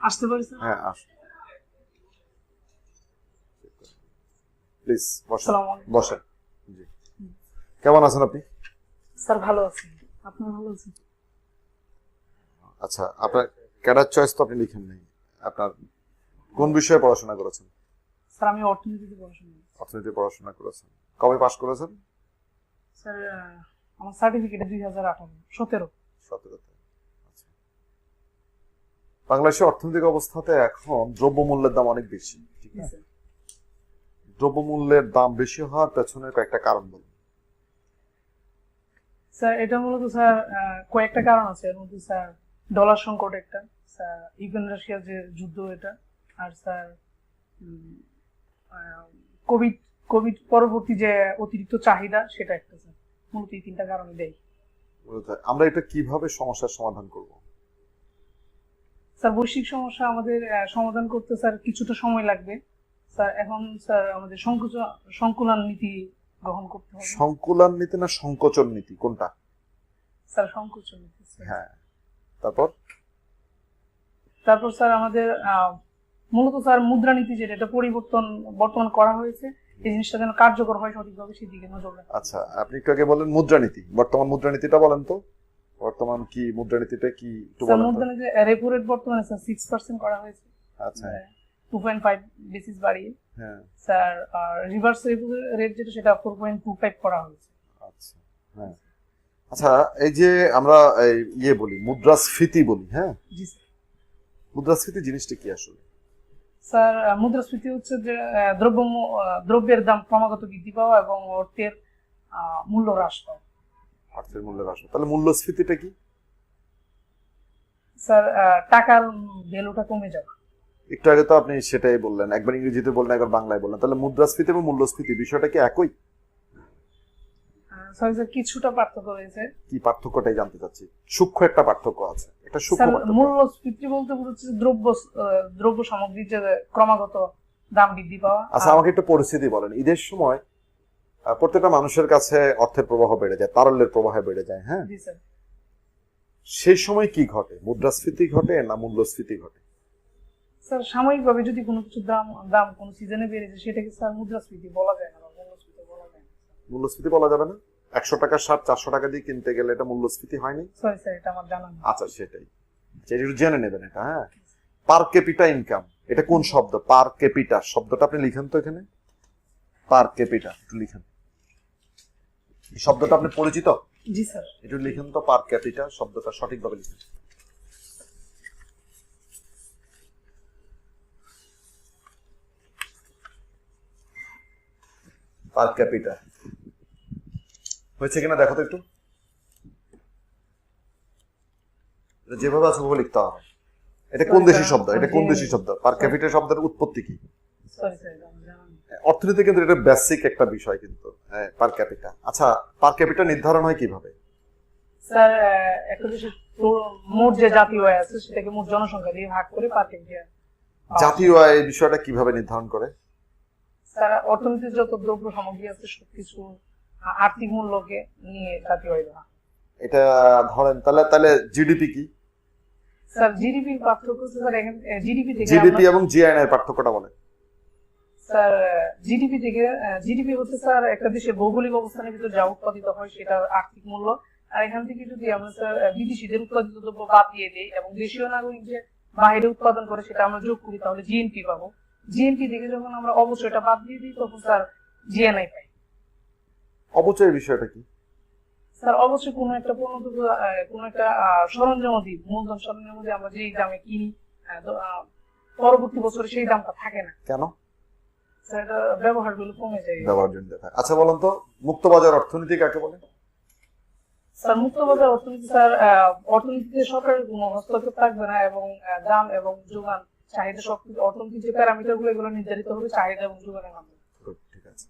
আসতে পারি স্যার? হ্যাঁ আসুন প্লিজ বসেন আসসালামু আলাইকুম। বসেন। জি কেমন আছেন আপনি? স্যার ভালো আছি, আপনার ভালো আছেন? আচ্ছা আপনার ক্যাডার চয়েস তো আপনি লিখেন নাই, আপনার কোন বিষয়ে পড়াশোনা করেছেন? স্যার আমি অর্থনীতিতে পড়াশোনা করি। অর্থনীতি পড়াশোনা করেছেন, কবে পাশ করেছেন? স্যার আমার সার্টিফিকেট 2017। 17তে। আচ্ছা বাংলাদেশের অর্থনৈতিক অবস্থাতে এখন দ্রব্যমূল্যের দাম অনেক বেশি, ঠিক জি না? স্যার। দ্রব্যমূল্যের দাম বেশি হওয়ার পেছনে কয়েকটা কারণ বলুন। স্যার এটা মূলত স্যার কয়েকটা কারণ আছে, এর মধ্যে স্যার ডলার সংকট একটা, স্যার ইউক্রেন রাশিয়ার যে যুদ্ধ এটা, আর স্যার কোভিড কোভিড পরবর্তী যে অতিরিক্ত চাহিদা সেটা একটা স্যার, মূলত এই তিনটা কারণে দেয়। মূলত আমরা এটা কিভাবে সমস্যার সমাধান করব? স্যার বৈশ্বিক সমস্যা আমাদের সমাধান করতে স্যার কিছুটা সময় লাগবে স্যার। এখন স্যার আমাদের সংকুলন নীতি গ্রহণ করতে হবে। সংকুলান নীতি না সংকোচন নীতি, কোনটা? স্যার সংকোচন নীতি স্যার। হ্যাঁ তারপর তারপর স্যার আমাদের মূলত স্যার মুদ্রানীতি যেটা, এটা পরিবর্তন বর্তমান করা হয়েছে, এই জিনিসটা যেন কার্যকর হয় সঠিকভাবে সেদিকে নজর রাখতে হবে। আচ্ছা আপনি একটু আগে বলেন মুদ্রানীতি, বর্তমান মুদ্রানীতিটা বলেন তো, বর্তমান কি মুদ্রানীতিটা কি একটু স্যার বলেন তো। মুদ্রানীতি রেপো রেট বর্তমানে স্যার 6% করা হয়েছে, আচ্ছা 2.5 বেসিস বাড়িয়ে। হ্যাঁ স্যার আর রিভার্স রেপো রেট যেটা সেটা 4.25 করা হয়েছে। আচ্ছা হ্যাঁ আচ্ছা এই যে আমরা এই বলি মুদ্রাস্ফীতি বলি, হ্যাঁ জি স্যার। মুদ্রাস্ফীতি জিনিসটা কি আসলে? স্যার মুদ্রাস্ফীতি হচ্ছে যে দ্রব্যের দাম ক্রমাগত বৃদ্ধি পাওয়া এবং অর্থের মূল্য হ্রাস পাওয়া। অর্থের মূল্যের হ্রাস, তাহলে মূল্যস্ফীতিটা কি? স্যার টাকার ভ্যালুটা কমে যাবে। একটু আগে তো আপনি সেটাই বললেন, একবার ইংরেজিতে বললেন একবার বাংলায় বললেন, তাহলে মুদ্রাস্ফীতি এবং মূল্যস্ফীতি বিষয়টা কি একই? সরি স্যার, কিছুটা পার্থক্য রয়েছে। কি পার্থক্যটাই জানতে চাচ্ছি, সূক্ষ্ম একটা পার্থক্য আছে, একটা সূক্ষ্ম স্যার পার্থক্য। মূল্যস্ফীতি বলতে বোঝাচ্ছে দ্রব্য সামগ্রীর যে ক্রমাগত দাম বৃদ্ধি পাওয়া। আচ্ছা আমাকে একটু পরিস্থিতি বলেন, ঈদের সময় প্রত্যেকটা মানুষের কাছে অর্থের প্রবাহ বেড়ে যায়, তারল্যের প্রবাহ বেড়ে যায়, হ্যাঁ জি স্যার। সেই সময় কি ঘটে, মুদ্রাস্ফীতি ঘটে না মূল্যস্ফীতি ঘটে? স্যার সাময়িকভাবে যদি কোনো কিছুর দাম দাম কোনো সিজনে বেড়ে যায় সেটাকে স্যার মুদ্রাস্ফীতি বলা যায় না বা মূল্যস্ফীতি বলা যায় না। মূল্যস্ফীতি বলা যাবে না? 100 টাকার শার্ট 400 টাকা দিয়ে কিনতে গেলে এটা মূল্যস্ফীতি হয়নি? সরি স্যার, এটা আমার জানা নেই। আচ্ছা সেটাই, সেটা একটু জেনে নেবেন এটা, হ্যাঁ। পার ক্যাপিটা ইনকাম, এটা কোন শব্দ? পার ক্যাপিটা শব্দটা আপনি লিখেন তো এখানে, পার ক্যাপিটা একটু লিখেন, এই শব্দটা আপনি পরিচিত? জি স্যার। একটু লিখেন তো পার ক্যাপিটা শব্দটা সঠিকভাবে লিখেন। পার ক্যাপিটা হয়েছে কিনা দেখো তো একটু, এটা যেভাবে আছে ওভাবে লিখতে হবে। এটা কোন দেশি শব্দ, এটা কোন দেশি শব্দ? পার ক্যাপিটা শব্দের উৎপত্তি কি? সরি স্যার, এটা আমার জানা নেই। অর্থনীতি কিন্তু এটা বেসিক একটা বিষয় কিন্তু, পার ক্যাপিটা। আচ্ছা পার ক্যাপিটা নির্ধারণ হয় কিভাবে? স্যার একটা দেশের মোট যে জাতীয় আয় আছে সেটাকে মোট জনসংখ্যা দিয়ে ভাগ করে পার ক্যাপিটা। জাতীয় আয় এই বিষয়টা কিভাবে নির্ধারণ করে? স্যার অর্থনীতির যত দ্রব্য সামগ্রী আছে সবকিছু আর্থিক মূল্যকে নিয়ে জাতীয় আয় ধরা। এটা ধরেন তাহলে তাহলে জিডিপি কি? স্যার জিডিপি পার্থক্য হচ্ছে স্যার এখানে জিডিপি থেকে জিডিপি এবং জিআইএন এর পার্থক্যটা বলেন। স্যার জিডিপি হচ্ছে স্যার একটা দেশের ভৌগোলিক অবস্থানের ভিতর যা উৎপাদিত হয় সেটার আর্থিক মূল্য। আর এখান থেকে যদি আমরা স্যার বিদেশিদের উৎপাদিত দ্রব্য বাদ দিয়ে দিই এবং দেশীয় নাগরিক যে বাইরে উৎপাদন করে সেটা আমরা যোগ করি তাহলে জিএনপি পাবো। জিএনপি থেকে যখন আমরা অবশ্যইটা বাদ দিয়ে দিই তখন স্যার জিএনআই পাই। অবচয়ের বিষয়টা কি? স্যার অবশ্যই কোনো একটা পণ্য কোনো একটা সরঞ্জাম দিই, মূলধন সরঞ্জাম দিয়ে আমরা যেই দামে কিনি পরবর্তী বছরে সেই দামটা থাকে না। কেন? স্যার এটা ব্যবহারগুলো কমে যায়। ব্যবহার জনিত কারণ। আচ্ছা বলুন তো মুক্তবাজার অর্থনীতি কাকে বলে? স্যার মুক্তবাজার অর্থনীতি স্যার অর্থনীতিতে সরকারের কোনো হস্তক্ষেপ থাকবে না এবং দাম এবং যোগান চাহিদা সবকিছু অর্থনীতির যে প্যারামিটার গুলো এগুলো নির্ধারিত হবে চাহিদা এবং যোগানের মাধ্যমে। ঠিক আছে,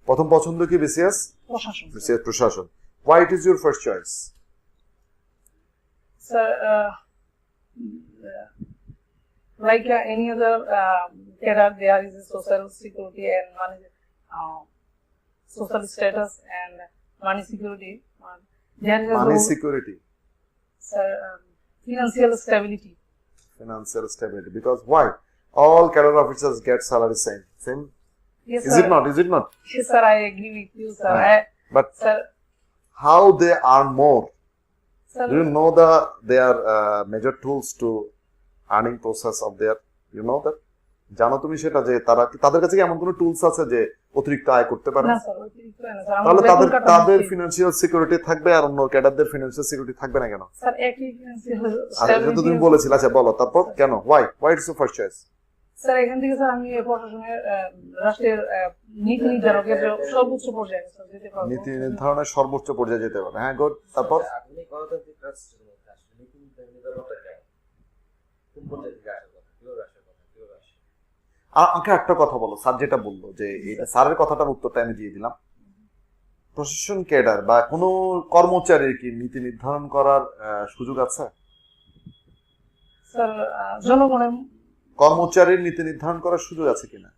প্রথম পছন্দ কি বিসিএস? প্রশাসন। বিসিএস প্রশাসন। Why it is your first choice? Sir like any other cadre there is a social security and money social status and money security. There is Money also security, sir financial stability. financial stability. Because why? All cadre officers get salary same. Yes, Is sir. it not? Is it not? Yes, sir, I agree with you, sir. Ah. But Sir, how they earn more? sir, Do you know their major tools to earning process of their? You know that? জানো তুমি সেটা যে তাদের কাছে কি এমন কোনো tools আছে যে অতিরিক্ত আয় করতে পারে? না স্যার, অতিরিক্ত না স্যার, তাহলে আমাদের বেতন কাটা তাদের নিচ্ছে। ফিনান্সিয়াল সিকিউরিটি থাকবে আর অন্য ক্যাডারদের ফিনান্সিয়াল সিকিউরিটি থাকবে না কেন? স্যার একই financial আচ্ছা যেহেতু তুমি stability- বলেছিলে, আচ্ছা বলো তারপর কেন? Why it's your first choice? Sir এখান থেকে স্যার আমি প্রশাসনের রাষ্ট্রের নীতি নির্ধারকের যে সর্বোচ্চ পর্যায়ে স্যার যেতে পারবো। নীতি নির্ধারণের সর্বোচ্চ পর্যায়ে যেতে পারে। হ্যাঁ, গুড। তারপর আধুনিক গণতান্ত্রিক রাষ্ট্রের মধ্যে আসলে নীতি নির্ধারণটা কেমন? কোন পর্যায়ে থেকে আসার কথা? কিভাবে আসার কথা? কিভাবে আসে? আমাকে একটা কথা বলো, স্যার যেটা বললো যে এটা স্যারের কথাটার উত্তরটা আমি দিয়ে দিলাম। প্রশাসন ক্যাডার বা কোনো কর্মচারীর কি নীতি নির্ধারণ করার সুযোগ আছে? স্যার জনগণের কর্মচারীর নীতি নির্ধারণ করার সুযোগ আছে কিনা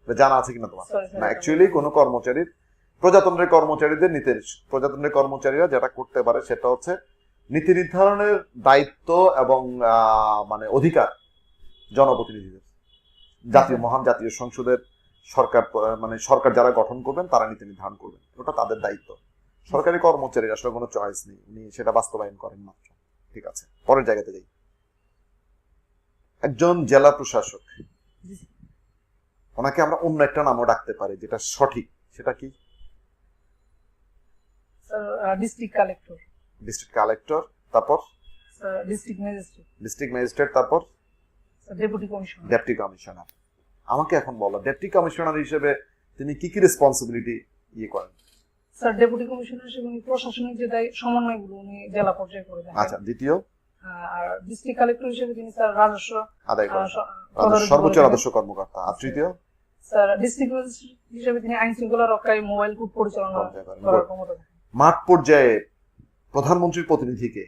বা জানা আছে কিনা তোমার? Sorry, sir, না, অ্যাকচুয়ালি কোনো কর্মচারীর প্রজাতন্ত্রের কর্মচারীরা যেটা করতে পারে সেটা হচ্ছে নীতি নির্ধারণের দায়িত্ব এবং মানে অধিকার জনপ্রতিনিধিদের, মহান জাতীয় সংসদের সরকার যারা গঠন করবেন তারা নীতি নির্ধারণ করবেন, ওটা তাদের দায়িত্ব। সরকারি কর্মচারীর আসলে কোনো চয়েস নেই, উনি সেটা বাস্তবায়ন করেন মাত্র। ঠিক আছে, পরের জায়গাতে যাই। একজন জেলা প্রশাসক, ওনাকে আমরা অন্য একটা নামও ডাকতে পারি যেটা সঠিক, সেটা কি? Sir district collector, district collector, তারপর sir district magistrate, district magistrate, তারপর sir deputy commissioner. Deputy commissioner. আমাকে এখন বলো, ডেপুটি কমিশনার হিসেবে তিনি কি কি রেসপন্সিবিলিটি করেন? স্যার ডেপুটি কমিশনার হিসেবে উনি প্রশাসনিক যে সমন্বয়গুলো উনি জেলা পর্যায়ে করে দেন। আচ্ছা, দ্বিতীয় আর ডিস্ট্রিক্ট কালেক্টর হিসেবে তিনি স্যার রাজস্ব আদায় করেন, তদারকি সর্বোচ্চ করে দেন। রাজস্ব কর্মকর্তা। আর তৃতীয় স্যার ডিস্ট্রিক্ট ম্যাজিস্ট্রেট হিসেবে তিনি আইন শৃঙ্খলা রক্ষায় মোবাইল কোর্ট পরিচালনা করার ক্ষমতা রাখেন। মাঠ পর্যায়ে প্রধানমন্ত্রীর প্রতিনিধিকে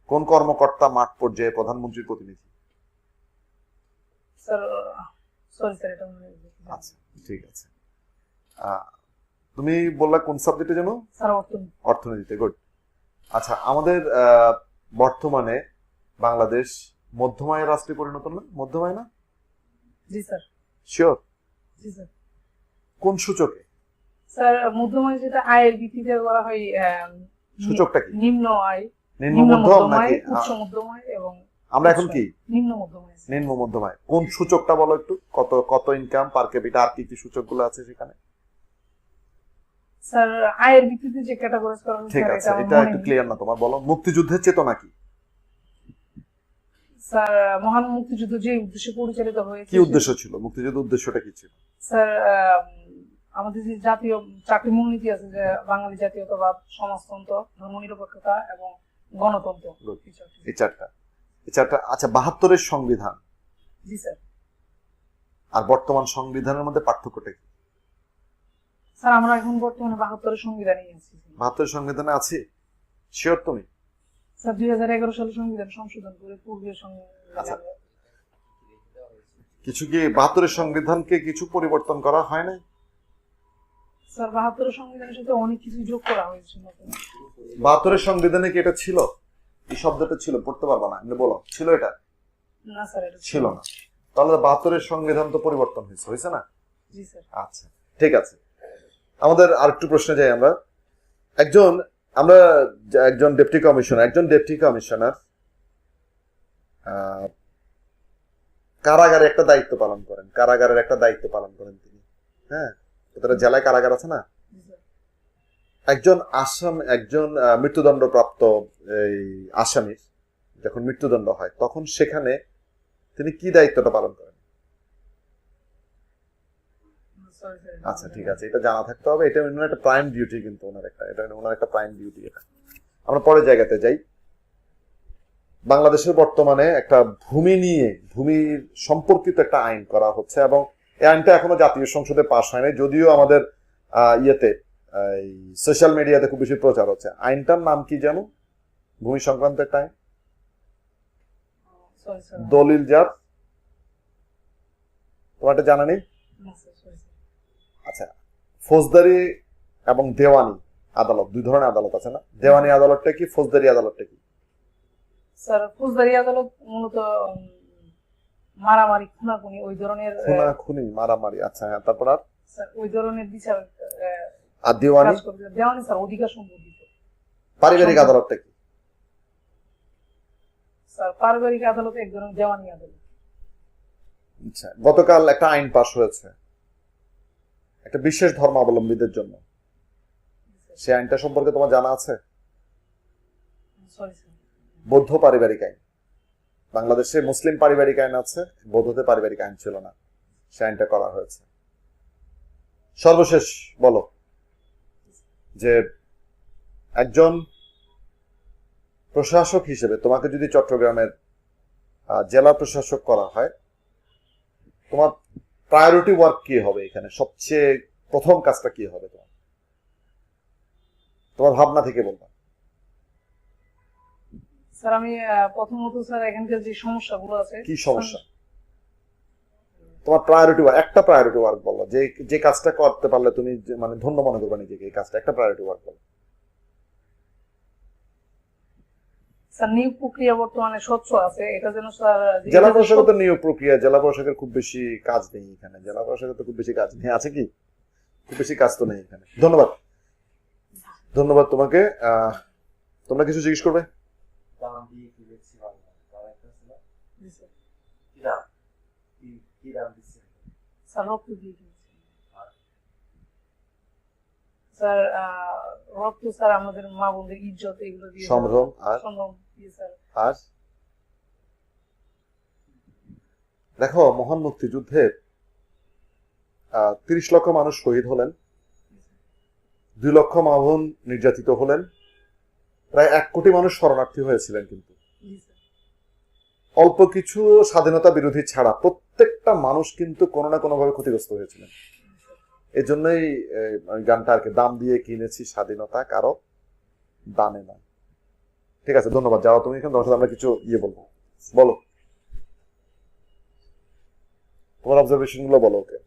কোন কর্মকর্তা মাঠ পর্যায়ে প্রধানমন্ত্রীর প্রতিনিধি? স্যার সরি স্যার, এটা মনে হয় আচ্ছা, ঠিক আছে। তুমি বললা কোন সাবজেক্টে যেন? স্যার অর্থনীতি। অর্থনীতিতে, গুড। আচ্ছা, আমাদের বর্তমানে বাংলাদেশ মধ্যমায়ের রাষ্ট্রে পরিণত না? মধ্যমায় না? জি স্যার। শিওর? জি স্যার। কোন সূচকে? স্যার মধ্যমায় যেটা আয়ের ভিত্তিতে করা হয়, সূচকটা কি? নিম্ন আয়, নিম্ন নিম্ন মধ্যম মধ্যমায়, নাকি? উচ্চ মধ্যমায় এবং আমরা এখন কি? নিম্ন মধ্যমায়। নিম্ন মধ্যমায়। কোন সূচকটা বলো একটু, কত ইনকাম পার ক্যাপিটা, আর কি কি সূচকগুলো আছে সেখানে? স্যার আয়ের ভিত্তিতে যে ক্যাটাগরাইজ করা হয়েছে, ঠিক স্যার, আছে, এটা আমার এটা মনে একটু নেই। ক্লিয়ার না তোমার, বলো। মুক্তিযুদ্ধের চেতনা কি? স্যার মহান মুক্তিযুদ্ধ যে উদ্দেশ্যে পরিচালিত হয়েছে, কি উদ্দেশ্য ছিল মুক্তিযুদ্ধের? উদ্দেশ্যটা কি ছিল? স্যার আমাদের যে জাতীয় চারটি মূলনীতি আছে, যে বাঙালি জাতীয়তাবাদ, সমাজতন্ত্র, ধর্মনিরপেক্ষতা এবং গণতন্ত্র। Good. এই চারটা। আচ্ছা, ৭২-এর সংবিধান জি স্যার। আর বর্তমান সংবিধানের মধ্যে পার্থক্যটা কি? স্যার আমরা এখন বর্তমানে ৭২-এর সংবিধানেই আছি। ৭২-এর সংবিধানে আছি? শিওর তুমি? স্যার ২০১১ সালে সংবিধান সংশোধন করে পূর্বের আচ্ছা। সংবিধান। কিছু কি ৭২-এর সংবিধানকে কিছু পরিবর্তন করা হয় না? স্যার ৭২-এর সংবিধানের সাথে অনেক কিছু যোগ করা হয়েছে। ৭২-এর সংবিধানে কি এটা ছিল? এই শব্দটা ছিল, পড়তে পারবা না, এমনি বলো, ছিল এটা? না স্যার, এটা ছিল না। তাহলে ৭২-এর সংবিধান তো পরিবর্তন হয়েছে না? জি স্যার। আচ্ছা, ঠিক আছে। আমাদের আরেকটু প্রশ্নে যাই আমরা। একজন ডেপুটি কমিশনার কারাগারের একটা দায়িত্ব পালন করেন তিনি। হ্যাঁ, তারা জেলায় কারাগার আছে না? জি স্যার। একজন মৃত্যুদণ্ডপ্রাপ্ত এই আসামির যখন মৃত্যুদণ্ড হয় তখন সেখানে তিনি কি দায়িত্বটা পালন করেন? Sorry sir. আচ্ছা, ঠিক আছে, এটা জানা থাকতে হবে। এটা ওনার একটা প্রাইম ডিউটি, কিন্তু ওনার একটা প্রাইম ডিউটি। এটা আমরা পরের জায়গাতে যাই। বাংলাদেশের বর্তমানে একটা ভূমির সম্পর্কিত একটা আইন করা হচ্ছে এবং এই আইনটা এখনো জাতীয় সংসদে পাস হয় নাই, যদিও আমাদের সোশ্যাল মিডিয়াতে খুব বেশি প্রচার হচ্ছে। আইনটার নাম কি জানো? ভূমি সংক্রান্ত একটা আইন, সরি স্যার। দলিল জাত। তোমার এটা জানা নেই? না স্যার, সরি স্যার। আচ্ছা, ফৌজদারি এবং দেওয়ানি আদালত, দুই ধরনের আদালত আছে না? দেওয়ানি আদালতটা কি, ফৌজদারি আদালতটা কি? স্যার ফৌজদারি আদালত মূলত মারামারি খুনাখুনি ওই ধরনের খুনি মারামারি, আচ্ছা হ্যাঁ, তারপর আর স্যার ওই ধরনের বিচার আর দিওয়ানি কাজ করবে। দেওয়ানি স্যার অধিকার সম্পর্কিত। পারিবারিক আদালতটা কি? স্যার পারিবারিক আদালতে এক ধরনের দেওয়ানি আদালত। আচ্ছা, গতকাল একটা আইন পাশ হয়েছে একটা বিশেষ ধর্মাবলম্বীদের জন্য, সেই আইনটা সম্পর্কে তোমার জানা আছে? Sorry sir. বৌদ্ধ পারিবারিক আইন। বাংলাদেশে মুসলিম পারিবারিক আইন আছে, বৌদ্ধতে পারিবারিক আইন ছিল না, সেই আইনটা করা হয়েছে। সর্বশেষ বলো যে একজন প্রশাসক হিসেবে তোমাকে যদি চট্টগ্রামের জেলা প্রশাসক করা হয়, তোমার প্রায়োরিটি ওয়ার্ক কি হবে এখানে? সবচেয়ে প্রথম কাজটা কি হবে তোমার? তোমার ভাবনা থেকে বলবা। স্যার আমি প্রথমত স্যার এখানকার যে সমস্যাগুলো আছে। কি সমস্যা? তোমার প্রায়োরিটি ওয়ার্ক, একটা প্রায়োরিটি ওয়ার্ক বলো, যে যে কাজটা করতে পারলে তুমি মানে ধন্য মনে করবে নিজেকে, এই কাজটা একটা প্রায়োরিটি ওয়ার্ক বলো। স্যার নিয়োগ প্রক্রিয়া বর্তমানে স্বচ্ছ আছে, এটা যেন স্যার জেলা প্রশাসকের তো নিয়োগ প্রক্রিয়া, জেলা প্রশাসকের খুব বেশি কাজ নেই এখানে, জেলা প্রশাসকের তো খুব বেশি কাজ নেই, আছে কি? খুব বেশি কাজ তো নেই এখানে। ধন্যবাদ, ধন্যবাদ তোমাকে। তোমরা কিছু জিজ্ঞেস করবে? দাম দিয়ে কি দেখছি ভালো দাম একটা ছিল জি স্যার। কি দাম কি দাম দিচ্ছে স্যার রক্ত দিয়ে দিয়েছি স্যার। রক্ত স্যার আমাদের মা বোনদের ইজ্জত এগুলো দিয়ে সম্ভ্রম আর সম্ভ্রম দিয়ে স্যার। আর দেখো, মহান মুক্তিযুদ্ধে 30 লক্ষ মানুষ শহীদ হলেন, 2 লক্ষ মা বোন নির্যাতিত হলেন, প্রায় 1 কোটি মানুষ শরণার্থী হয়েছিলেন। কিন্তু জি স্যার। অল্প কিছু স্বাধীনতা বিরোধী ছাড়া প্রত্যেকটা মানুষ কিন্তু কোনো না কোনো ভাবে ক্ষতিগ্রস্ত হয়েছিলেন। এই জন্যই গানটা আর কি, দাম দিয়ে কিনেছি স্বাধীনতা, কারো দানে নয়। ঠিক আছে, ধন্যবাদ। যাও তুমি এখানে, তোমার সাথে আমরা কিছু বলবো। বলো তোমার অবজারভেশন গুলো বলো। ওকে,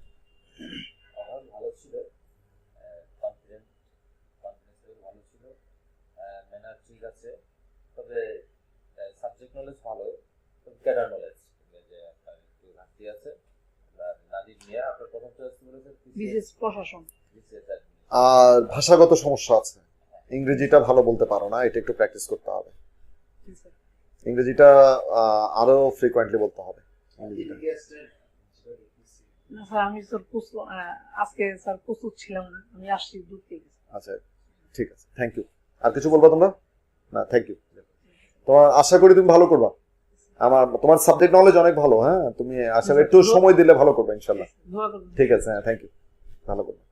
আমার ভালো ছিল, কনফিডেন্স ভালো ছিল, ম্যানার ঠিক আছে, তবে সাবজেক্ট নলেজ ভালো, তবে ক্যাডার নলেজ যে আপনার একটু ঘাটতি আছে। নাদির মিয়া আপনার প্রথম চয়েস বলেছেন বিশেষ প্রশাসন। আর ভাষাগত সমস্যা আছে, ইংরেজিটা ভালো বলতে পারো না, এটা একটু প্র্যাকটিস করতে হবে। জি স্যার। ইংরেজিটা আরো ফ্রিকোয়েন্টলি বলতে হবে। ইংরেজিটা না স্যার আমি স্যার আজকে স্যার প্রস্তুত ছিলাম না, আমি আসছি দূর থেকে। আচ্ছা, ঠিক আছে, থ্যাংক ইউ। আর কিছু বলবা তোমরা? না, থ্যাংক ইউ। তোমার আশা করি তুমি ভালো করবা। তোমার সাবজেক্ট নলেজ অনেক ভালো, হ্যাঁ, তুমি আসলে একটু সময় দিলে ভালো করবে ইনশাল্লাহ। দোয়া করবেন। ঠিক আছে, হ্যাঁ, থ্যাংক ইউ, ভালো করবে।